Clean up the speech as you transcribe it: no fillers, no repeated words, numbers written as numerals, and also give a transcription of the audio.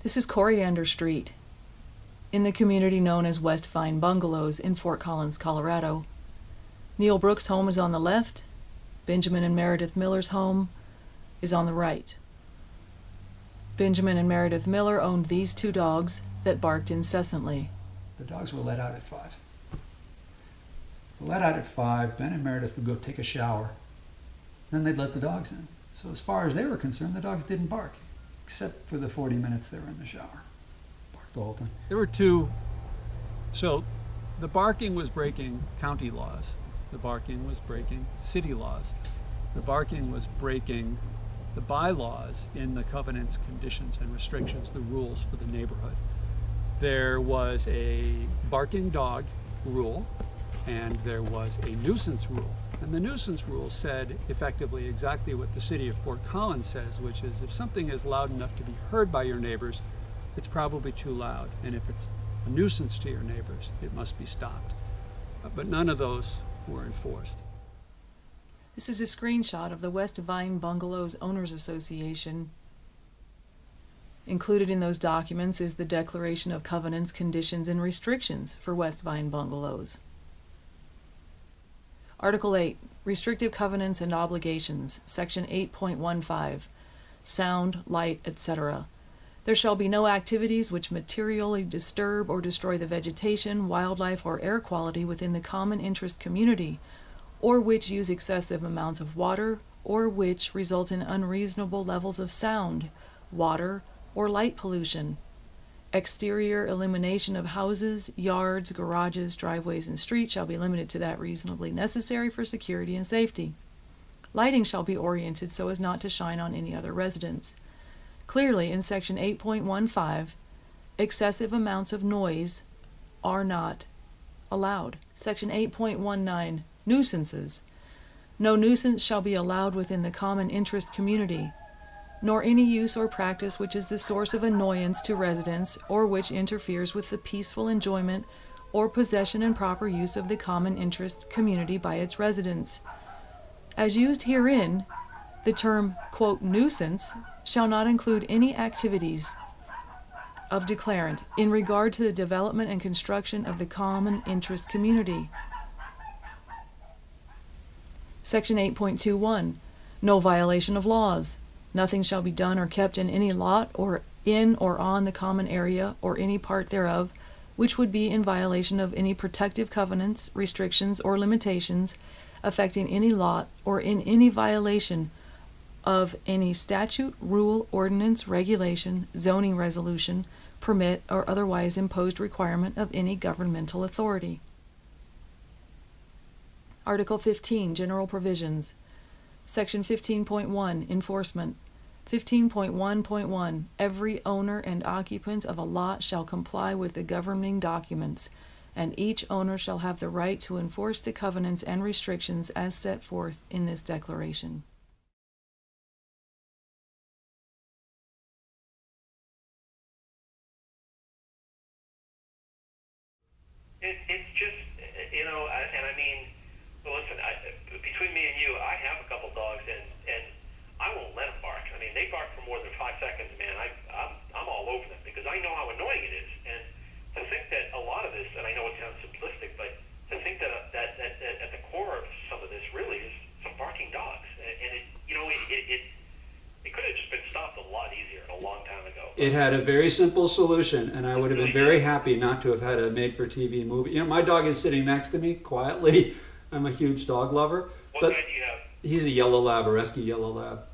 This is Coriander Street, in the community known as West Vine Bungalows in Fort Collins, Colorado. Neil Brooks' home is on the left. Benjamin and Meredith Miller's home is on the right. Benjamin and Meredith Miller owned these two dogs that barked incessantly. The dogs were let out at 5. Let out at 5, Ben and Meredith would go take a shower. Then they'd let the dogs in. So as far as they were concerned, the dogs didn't bark, except for the 40 minutes they were in the shower. Barked the whole time. There were two. So the barking was breaking county laws. The barking was breaking city laws. The barking was breaking the bylaws in the covenants, conditions, and restrictions, the rules for the neighborhood. There was a barking dog rule, and there was a nuisance rule. And the nuisance rule said effectively exactly what the city of Fort Collins says, which is if something is loud enough to be heard by your neighbors, it's probably too loud. And if it's a nuisance to your neighbors, it must be stopped. But none of those were enforced. This is a screenshot of the West Vine Bungalows Owners Association. Included in those documents is the Declaration of Covenants, Conditions, and Restrictions for West Vine Bungalows. Article 8, Restrictive Covenants and Obligations, Section 8.15, Sound, Light, etc. There shall be no activities which materially disturb or destroy the vegetation, wildlife, or air quality within the common interest community, or which use excessive amounts of water, or which result in unreasonable levels of sound, water, or light pollution. Exterior illumination of houses, yards, garages, driveways, and streets shall be limited to that reasonably necessary for security and safety. Lighting shall be oriented so as not to shine on any other residence. Clearly, in Section 8.15, excessive amounts of noise are not allowed. Section 8.19, Nuisances. No nuisance shall be allowed within the common interest community, nor any use or practice which is the source of annoyance to residents or which interferes with the peaceful enjoyment or possession and proper use of the common interest community by its residents. As used herein, the term, quote, nuisance shall not include any activities of declarant in regard to the development and construction of the common interest community. Section 8.21, no violation of laws. Nothing shall be done or kept in any lot or in or on the common area or any part thereof, which would be in violation of any protective covenants, restrictions, or limitations affecting any lot or in any violation of any statute, rule, ordinance, regulation, zoning resolution, permit, or otherwise imposed requirement of any governmental authority. Article 15, General Provisions. Section 15.1, Enforcement. 15.1.1, every owner and occupant of a lot shall comply with the governing documents, and each owner shall have the right to enforce the covenants and restrictions as set forth in this declaration. It's just, and I mean, well, listen, between me and you, I have a couple dogs, and I won't let them bark. I mean, they bark for more than 5 seconds, man. I'm all over them because I know how annoying it is. And to think that a lot of this, and I know it sounds simplistic, but to think that at the core of some of this really is some barking dogs, and it could have just been stopped a lot easier and a long time ago. It had a very simple solution, and I would have been very happy not to have had a made-for-TV movie. My dog is sitting next to me quietly. I'm a huge dog lover. What kind do you have? He's a yellow lab, a rescue yellow lab.